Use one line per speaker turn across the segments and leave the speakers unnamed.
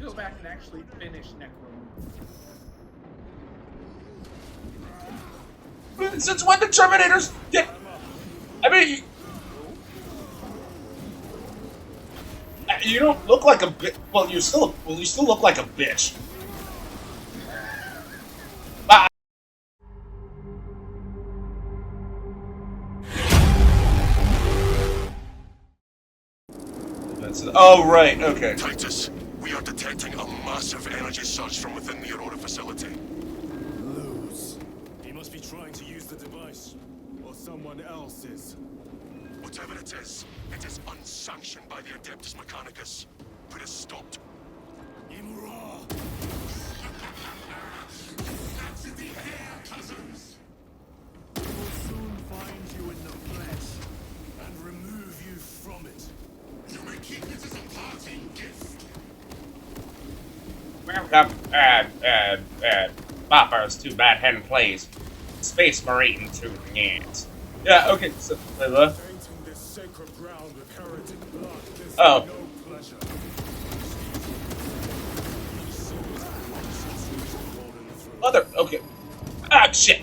go back and actually finish Necrom.
Since when did Terminators get... I mean... You don't look like a bitch. Well, you still look like a bitch. Oh, right, okay.
Titus, we are detecting a massive energy surge from within the Aurora facility.
Lose. He must be trying to use the device. Or someone else is.
Whatever it is unsanctioned by the Adeptus Mechanicus. Put it stopped.
Imura!
That's in the air, cousins!
We will soon find you in the flesh and remove you from it.
You may keep it as a parting gift.
Welcome, Bopper's Too Bad Hen Plays. Space Marine 2 Yes. Yeah, okay, so,
Painting this sacred ground with heretic blood gives
Oh.
me no pleasure.
Mother, okay. Ah, shit.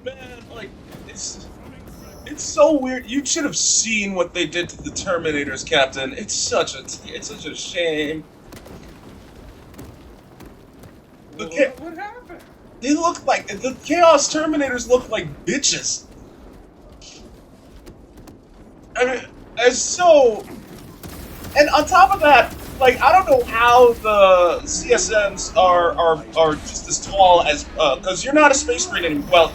Man, like, it's so weird. You should have seen what they did to the Terminators, Captain. It's such a shame.
What happened?
They look like the Chaos Terminators look like bitches. I mean, it's so. And on top of that, like, I don't know how the CSMs are just as tall as because you're not a Space Marine anymore. Well,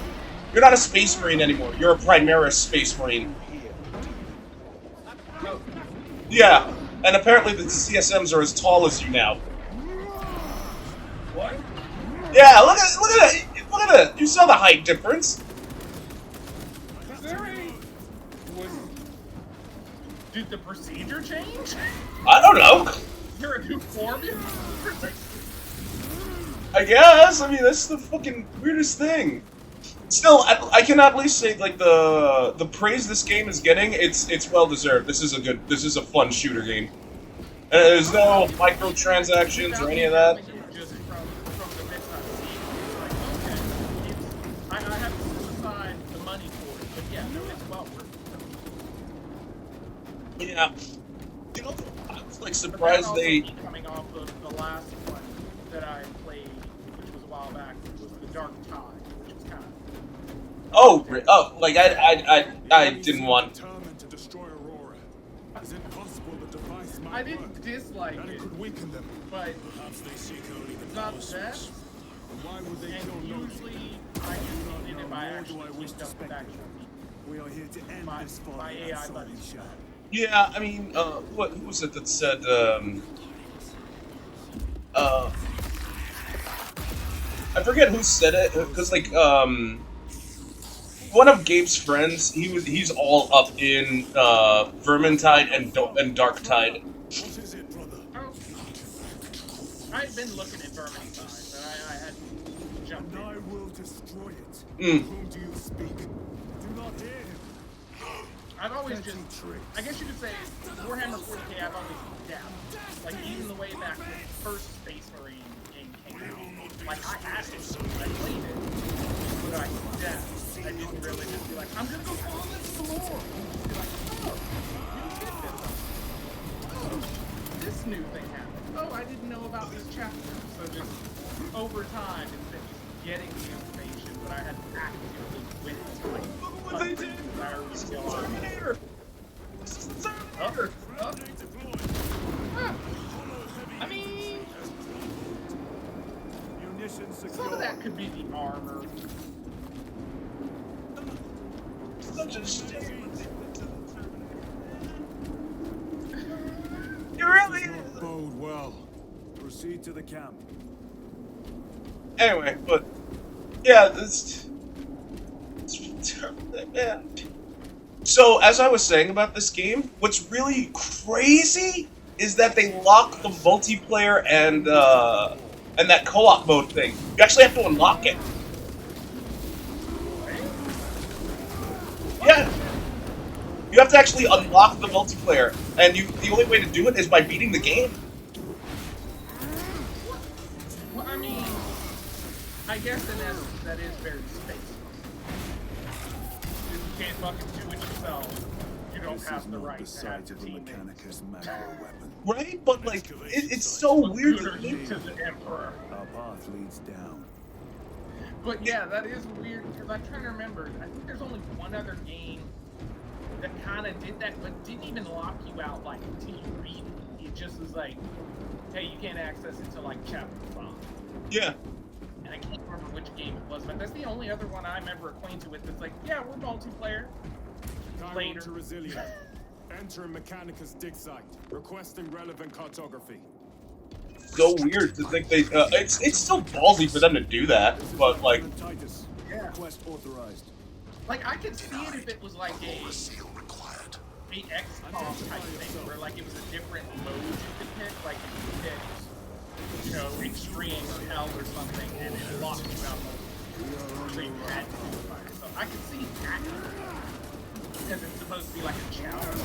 you're not a Space Marine anymore. You're a Primaris Space Marine. Yeah, and apparently the CSMs are as tall as you now.
What?
Yeah, look at it. You saw the height difference.
Was there a... Did the procedure change?
I don't know.
Is there a new formula?
I guess. I mean, that's the fucking weirdest thing. Still, I can at least say, like, the praise this game is getting, it's well deserved. This is a fun shooter game. There's no microtransactions or any of that.
Just from the bits I've seen, it's like, okay, I have to set aside the money for it, but yeah, no, it's well worth it.
Yeah. You know, I was, like,
But
surprised
that's
they...
also coming off of the last one that I played, which was a while back, which was the Dark Tide, which was kind of...
Oh, like, I didn't want...
Determined to destroy Aurora. Is it possible the device might
I didn't dislike
and it
it,
could weaken them?
but
Perhaps they seek only the
it's not
power
the
source.
best.
Why would they kill
And
Novi?
usually, I just need it if I
Nor do
actually
I wish
looked
to
up with actual
speculate.
people.
We are here to end
My-
this
my
folly
AI
and
buddies.
solely shot.
Yeah, I mean, who was it that said, I forget who said it, because, like, one of Gabe's friends, he's all up in, Vermintide and Darktide.
What is it, brother?
Oh. I've been looking at Vermintide, but I hadn't jumped
And I
in.
will destroy it.
Mm.
Whom do you speak? Do not hear him.
I've always just,
Petty trick.
I guess you could say, Warhammer 40k, I've always looked down. Like, even the way back when the first Space Marine game came out, like, I had it, I played it, but I looked down. I didn't really just be like, I'm gonna go follow this some more. Be like, oh, you did this. Oh, this new thing happened. Oh, I didn't know about these chapters. So just, over time, it's been just getting the information, but I had actively went to, like,
What they did? Terminator! This is the Terminator!
I mean,
Munitions
some of
secure.
that could be the armor.
Such a shame. You really...
Not bode well. Proceed to the camp.
Anyway, but... Yeah, this... Man. So, as I was saying about this game, what's really crazy is that they lock the multiplayer and that co-op mode thing. You actually have to unlock it. Yeah. You have to actually unlock the multiplayer, and the only way to do it is by beating the game.
Well, I mean, I guess in essence that is very space. If you can't fucking do it yourself, you don't have the right to have your teammates.
Mechanicus macro weapon.
Right? But, like, it's so weird to think.
To the Emperor.
Our path leads down.
But yeah, that is weird, because I'm trying to remember, I think there's only one other game that kind of did that, but didn't even lock you out, like, until you read it. It just was like, hey, you can't access it till, like, chapter 5.
Yeah.
And I can't remember which game it was, but that's the only other one I'm ever acquainted with that's like, yeah, we're multiplayer. Later.
To Resilient. Enter Mechanicus dig site. Requesting relevant cartography.
So weird to think they. It's still ballsy for them to do that, but like.
Titus.
Yeah.
Request authorized.
Like, I could see it if it was like a
Seal required.
XCOM type thing, where like it was a different mode you could pick, like if you picked, you know, extreme or hell or something, and it locked you out of so you had to do it by yourself. I could see that because it's supposed to be like a challenge.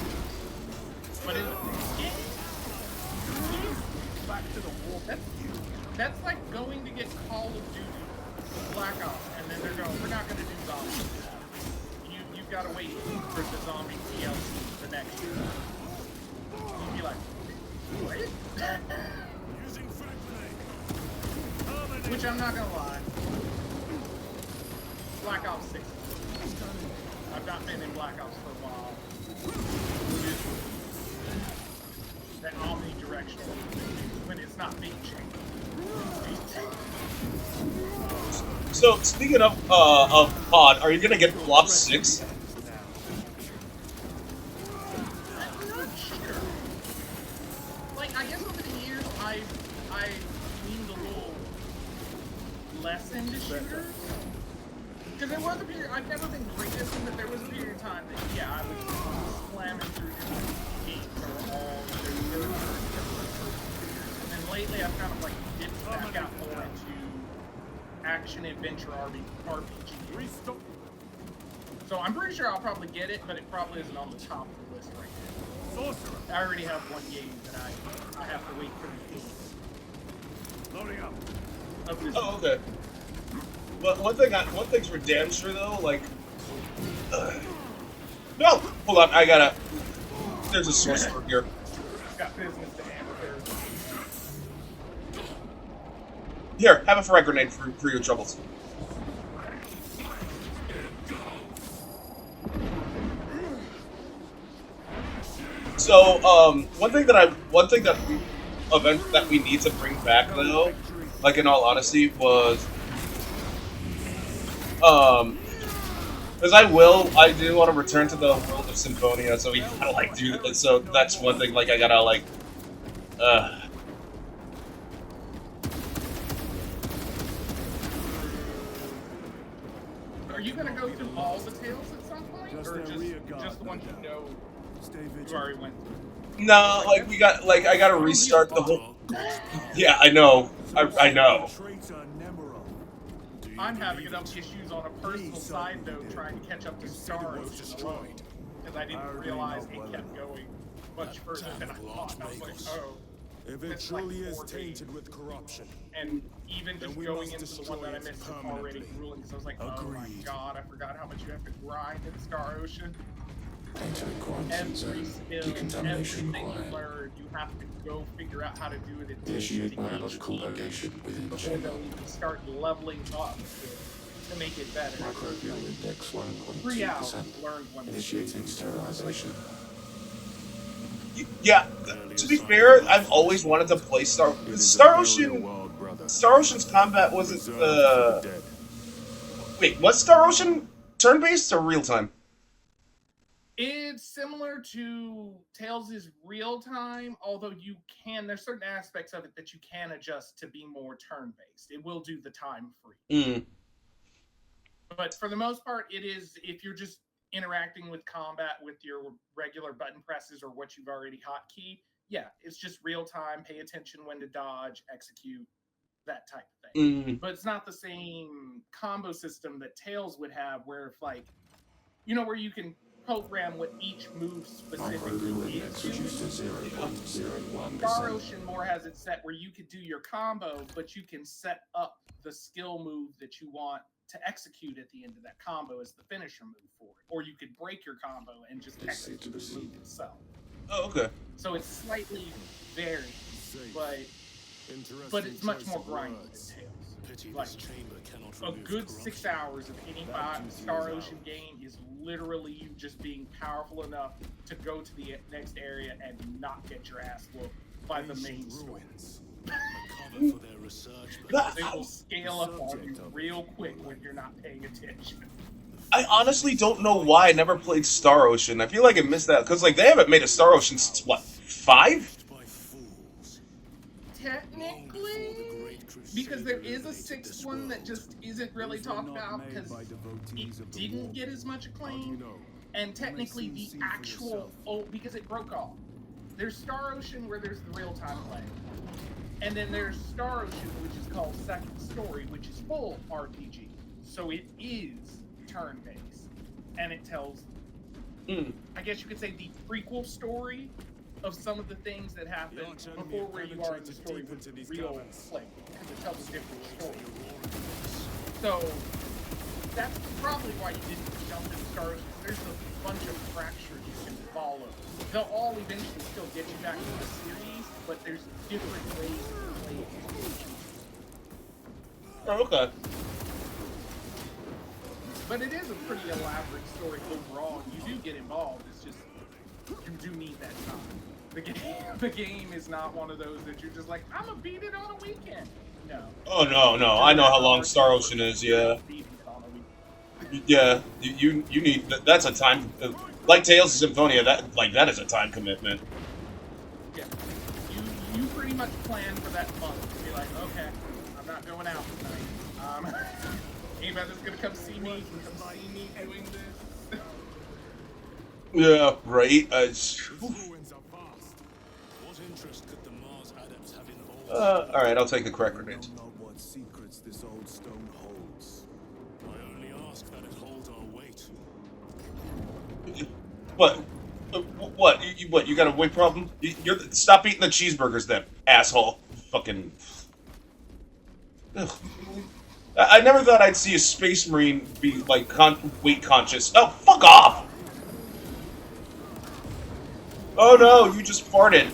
But in the game, back to the wolf. That's like going to get Call of Duty Black Ops, and then they're going, we're not going to do zombies. You've got to wait for the zombie DLC the next year. You'd be like, what?
Using frag grenade.
Which I'm not gonna lie. Black Ops 6. I've not been in Black Ops for a while. That omnidirectional when it's not being changed.
So speaking of Pod, are you gonna get Blob 6?
I'm not sure. Like, I guess over the years I've leaned a little less into shooters. Because there was a period, I've never been great at them, but there was a period of time that, yeah, I was slamming through different games that were all and then lately I've kind of like dipped back out more into action adventure RPG. So I'm pretty sure I'll probably get it, but it probably isn't on the top of the list right now. I already have one game that I have to wait for the
Loading up.
of this.
Oh, okay. But one thing's for damn sure though, like. No, hold on, I gotta. There's a sorcerer here.
Got business to handle there.
Here, have a frag grenade for your troubles. So, one thing that we need to bring back though, like in all honesty, was because I do want to return to the world of Symphonia, so we gotta like do that. So that's one thing, like I gotta like,
Are you gonna go through all the tales at some point, or just the ones you know you already went through?
No, like I gotta restart the whole. Yeah, I know. I know.
I'm having enough issues on a personal side note trying to catch up to Star Ocean alone, because I didn't realize it kept going much further than I thought. I was like, oh.
If it truly is tainted with corruption.
And even just going into the one that I missed is already grueling, because I was like, oh my god, I forgot how much you have to grind in Star Ocean. Every skill, everything you learn, you have to go figure out how to do it in
Initiate biological ligation within
before
chamber.
they'll even start leveling up to make it better.
Microbial index
3 hours
1.2%.
learned one thing.
Initiating sterilization.
Yeah. To be fair, I've always wanted to play Star Ocean. Star Ocean's combat wasn't the. Wait, was Star Ocean turn-based or real-time?
It's similar to Tales' real time, although there's certain aspects of it that you can adjust to be more turn-based. It will do the time free. But for the most part, it is, if you're just interacting with combat with your regular button presses or what you've already hotkeyed, yeah, it's just real time, pay attention when to dodge, execute, that type of thing.
Mm.
But it's not the same combo system that Tails would have, where if like, you know, where you can program what each move specifically
index
is.
reduced to 0.01%.
Star Ocean more has it set where you could do your combo, but you can set up the skill move that you want to execute at the end of that combo as the finisher move for it. Or you could break your combo and just execute the move itself.
Oh, okay.
So it's slightly varied,
Safe.
but it's much more grindy than
words.
Tails.
Pity
Like,
this chamber cannot
a
remove
good
corruption.
6 hours of any
That duty
Star
is
Ocean
ours.
game is literally you just being powerful enough to go to the next area and not get your ass whooped by the main
Ancient
story.
ruins. A cover for their research, but
That-
They will scale up on you
Subject of
real quick when you're not paying attention.
I honestly don't know why I never played Star Ocean. I feel like I missed that because like they haven't made a Star Ocean since what 5?
by fools.
Technically, because there is a sixth one that just isn't really talked about because it didn't get as much acclaim. And technically, the actual because it broke off. There's Star Ocean where there's the real-time play, and then there's Star Ocean, which is called Second Story, which is full RPG. So it is turn-based, and it tells, I guess you could say, the prequel story of some of the things that happened before where you are in the story with real play, because it tells a different story. So that's probably why you didn't jump into Star Ocean. There's a bunch of fractures you can follow. They'll all eventually still get you back to the series, but there's different ways to play it.
Oh, okay.
But it is a pretty elaborate story overall. You do get involved. It's just you do need that time. The game is not one of those that you're just like, I'm gonna beat it on a weekend. No.
Oh no, I know how long Star Ocean is. Yeah,
Beating it on a weekend.
yeah. You need that's a time like Tales of Symphonia. That is a time commitment.
Yeah. You pretty much plan for that month to be like, okay, I'm not going out tonight. Anybody's gonna come see me doing this.
Yeah, right.
Ruins are vast. What interest could the Mars adepts have in all?
All right, I'll take the crack grenades.
Know not what secrets this old stone holds. I only ask that it hold our weight.
What? What? What? You got a weight problem? Stop eating the cheeseburgers, then, asshole. Fucking. Ugh. I never thought I'd see a space marine be like weight conscious. Oh, fuck off! Oh no, you just farted.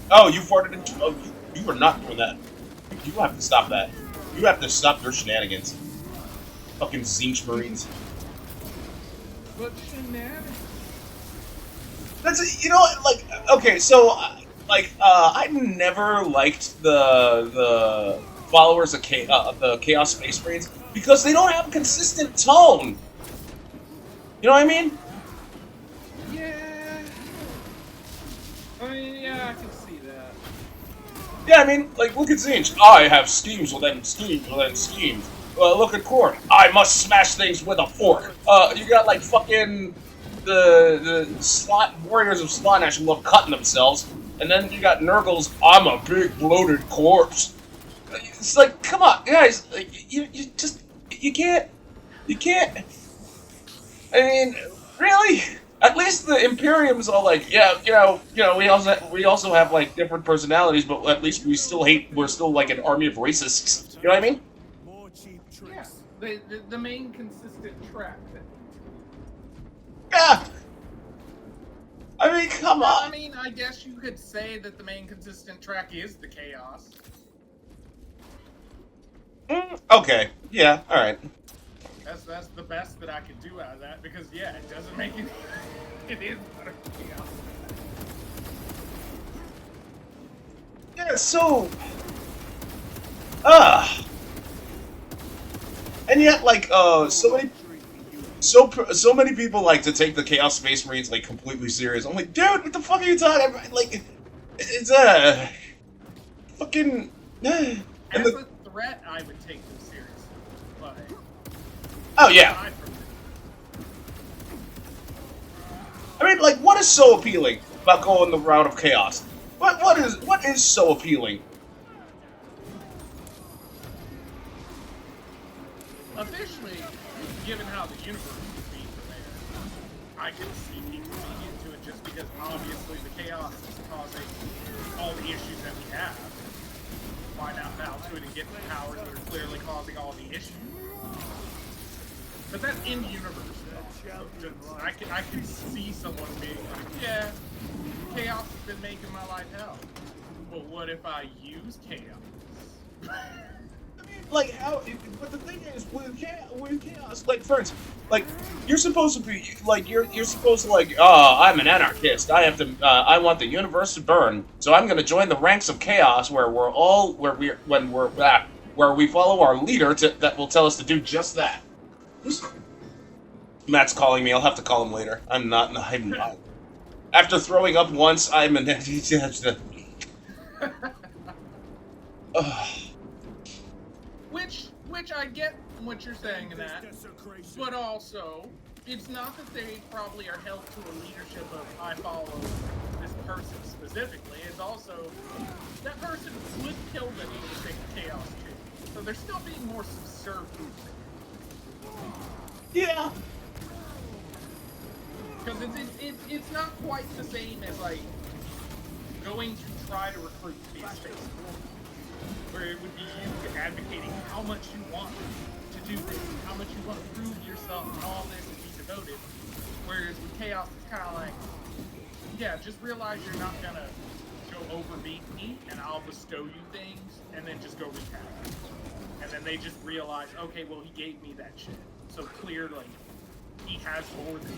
Oh, you farted into. Oh, you were not doing that. You have to stop that. You have to stop your shenanigans. Fucking Zinch Marines.
But shenanigans.
That's like okay, so I never liked the followers of the Chaos Space Marines because they don't have a consistent tone. You know what I mean?
Yeah. I mean, yeah, I can see that.
Yeah, I mean, like look at Zinch. I have schemes within schemes within schemes. Look at Korn. I must smash things with a fork. You got like fucking the slot warriors of Slaanesh who love cutting themselves, and then you got Nurgle's. I'm a big bloated corpse. It's like, come on, guys, like, you can't. I mean, really? At least the Imperium's all like, yeah, we also have like different personalities, but at least we're still like an army of racists. You know what I mean?
More cheap
Yeah.
tricks.
The main consistent track.
Yeah. I mean, come
I
on.
mean, I guess you could say that the main consistent track is the Chaos.
Okay. Yeah. All right.
That's the best that I could do out of that because yeah, it doesn't make it. It is better than Chaos.
Yeah. So. And yet, like, so many people like to take the Chaos Space Marines like completely serious. I'm like, dude, what the fuck are you talking about? Like, it's fucking. And
As
the,
a threat, I would take them seriously, but
oh yeah.
aside from
I mean, like, what is so appealing about going the route of chaos? What is so appealing?
officially, given how the universe is being prepared, I can see people being into it just because obviously the chaos is causing all the issues that we have. Why not balance to it and get the powers that are clearly causing all the issues? But that's in universe stuff. So I can see someone being like, yeah, chaos has been making my life hell. But what if I use chaos?
Like how? But the thing is, with chaos, like for instance, like you're supposed to be like you're supposed to like, oh, I'm an anarchist. I have to. I want the universe to burn. So I'm going to join the ranks of chaos, where where we follow our leader that will tell us to do just that. Matt's calling me. I'll have to call him later. I'm not. After throwing up once, I'm an.
Which I get what you're saying in that, but also, it's not that they probably are held to a leadership of, I follow this person specifically, it's also, that person would kill them for the sake of chaos too. So they're still being more subservient.
Yeah.
Because it's not quite the same as, like, going to try to recruit to be a space force, where it would be you advocating how much you want to do this, and how much you want to prove yourself and all this and be devoted. Whereas with chaos, it's kind of like, yeah, just realize you're not going to go overbeat me, and I'll bestow you things, and then just go wreak havoc. And then they just realize, okay, well, he gave me that shit. So clearly, he has more than me.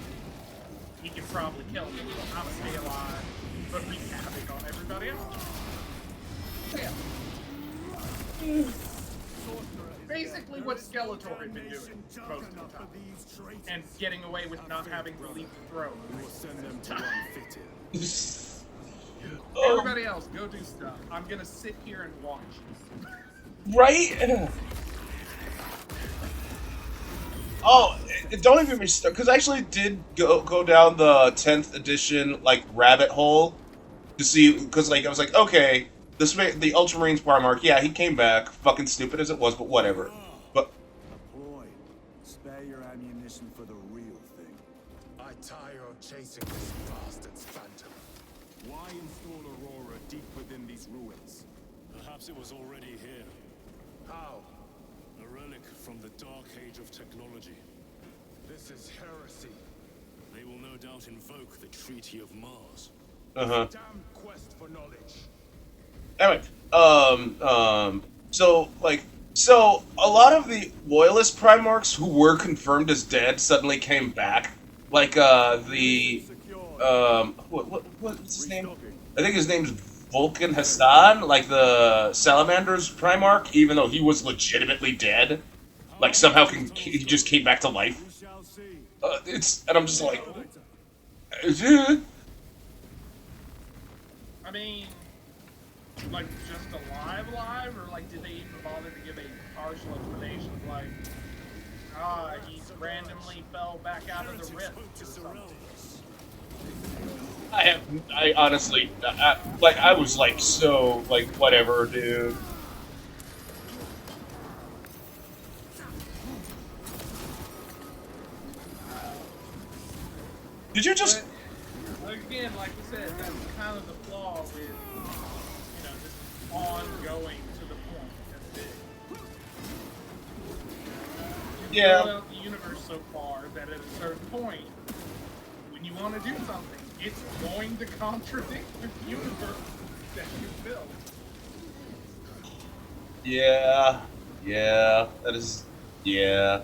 He can probably kill me. I'm gonna stay alive, but wreak havoc on everybody else. Yeah. Basically what Skeletor had been doing most of the time. And getting away with not having to leave the throne. Everybody else, go do stuff. I'm gonna sit here and watch you.
Right? Oh, don't even be stuck, because I actually did go down the 10th edition, like, rabbit hole to see, because, like, I was like, okay, the Ultramarines Primarch, yeah, he came back, fucking stupid as it was, but whatever. But
Boy, spare your ammunition for the real thing.
I tire of chasing this bastard's phantom.
Why install Aurora deep within these ruins?
Perhaps it was already here.
How?
A relic from the dark age of technology.
This is heresy.
They will no doubt invoke the Treaty of Mars.
uh-huh.
Damn quest for knowledge.
Anyway, so a lot of the Loyalist Primarchs who were confirmed as dead suddenly came back. Like, what's his name? I think his name's Vulcan Hassan, like the Salamander's Primarch, even though he was legitimately dead. Like, somehow he just came back to life. And I'm just like...
I mean, like, just alive, or like, did they even bother to give a partial explanation of like, he randomly fell back out of the rift or something?
I honestly, I was like, so, like, whatever, dude. Did you just...
But, again, like you said, that's kind of the flaw with, you know, just ongoing to the point. That's it. You
Yeah.
build out the universe so far that at a certain point, when you want to do something, it's going to contradict the universe that you built.
Yeah, that is, yeah.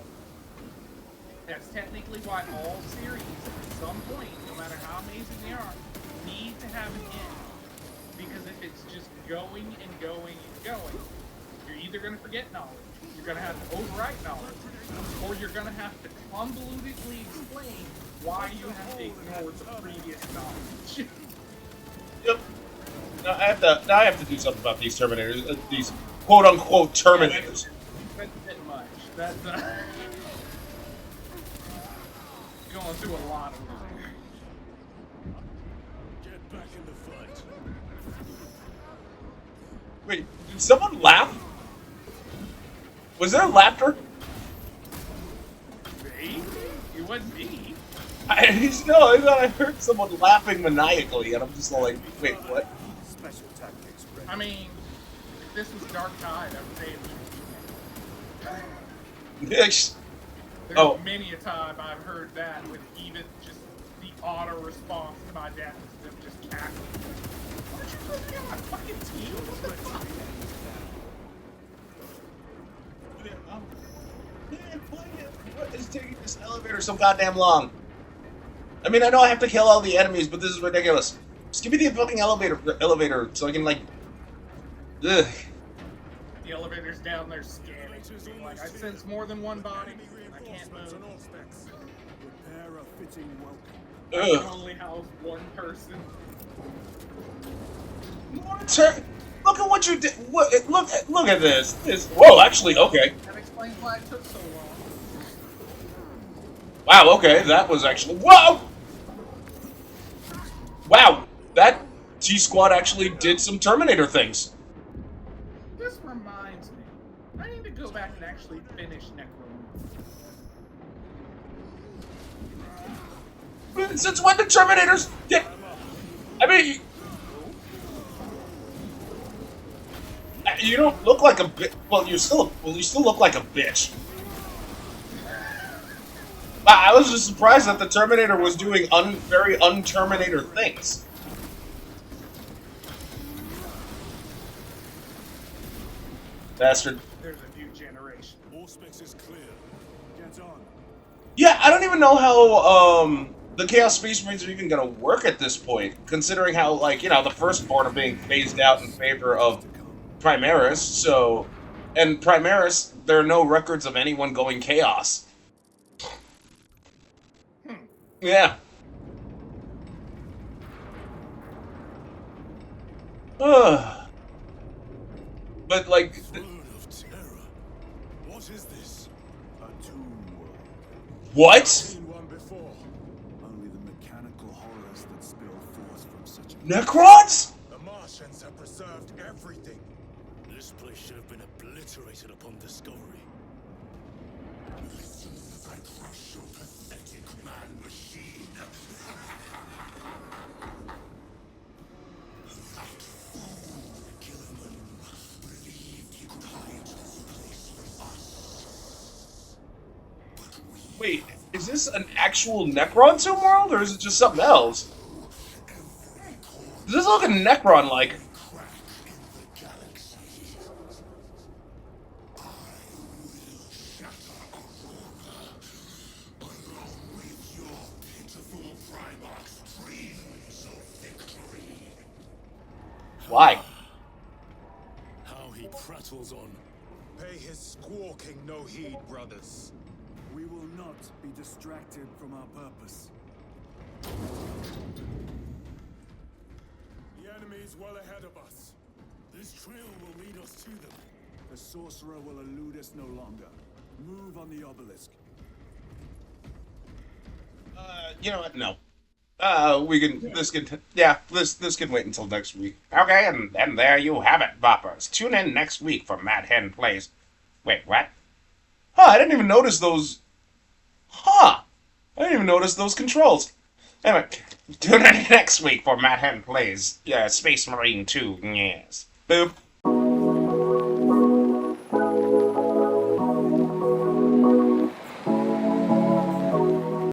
That's technically why all series, at some point, no matter how amazing they are, need to have an end. Because if it's just going and going and going, you're either going to forget knowledge, you're going to have to overwrite knowledge, or you're going to have to convolutedly explain why you have to ignore the previous knowledge.
Yep. Now I have to do something about these Terminators, these quote-unquote Terminators.
That's a bit much. That's, going through a lot of them.
Get back in the fight.
Wait, did someone laugh? Was there laughter?
wasn't me.
No, I thought I heard someone laughing maniacally, and I'm just like, wait, what?
Special tactics ready.
I mean, if this was Dark Tide, I would say it was me.
Yes.
There's
Oh.
many a time I've heard that with even just the auto response to my death is them just cackling. Why don't you put me on my fucking team?
What is taking this elevator so goddamn long? I mean, I know I have to kill all the enemies, but this is ridiculous. Just give me the fucking elevator so I can, like... Ugh.
The elevator's down there scanning. Like, I sense more than one body. I can't move.
Prepare a fitting welcome.
I can
Ugh.
only house one person.
Look at what you did. Look at this. Whoa, actually, okay.
That explains why it took so long.
Wow, okay, that was actually... Whoa! Wow, that T-Squad actually did some Terminator things.
This reminds me. I need to go back and actually finish Necromunda.
Since when did Terminators get... I mean... You don't look like a bitch. Well, you still look like a bitch. I was just surprised that the Terminator was doing very un-Terminator things. Bastard.
There's a new generation.
Auspex is clear.
Get on.
Yeah, I don't even know how the Chaos Space Marines are even gonna work at this point, considering how, like, you know, the Firstborn are being phased out in favor of Primaris, so... And Primaris, there are no records of anyone going Chaos. Yeah. But, like...
Throne of terror. What is this?
A tomb world.
What?
Seen one before. Only the mechanical horrors that spill forth from such a...
Necrons?
The Martians have preserved everything.
This place should have been obliterated upon discovery. Listen as I crush your pathetic man-machine. That fool, Killerman, believed he could hide this place from us. But we
Wait, is this an actual Necron Tomb World, or is it just something else? Does this look a Necron-like?
crack in the galaxy. I will shatter Aurora, along with your pitiful Primarch's dreams of victory.
Why?
How he prattles on.
Pay his squawking no heed, brothers.
We will not be distracted from our purpose. The enemy is well ahead of us.
This trail will lead us to them.
The sorcerer will elude us no longer. Move on the obelisk.
You know what? No. This can wait until next week. Okay, and there you have it, boppers. Tune in next week for Mad Hen Plays. Wait, what? Huh, I didn't even notice those... Huh! I didn't even notice those controls. Anyway, tune in next week for Mad Hen Plays. Space Marine 2, yes. Boop.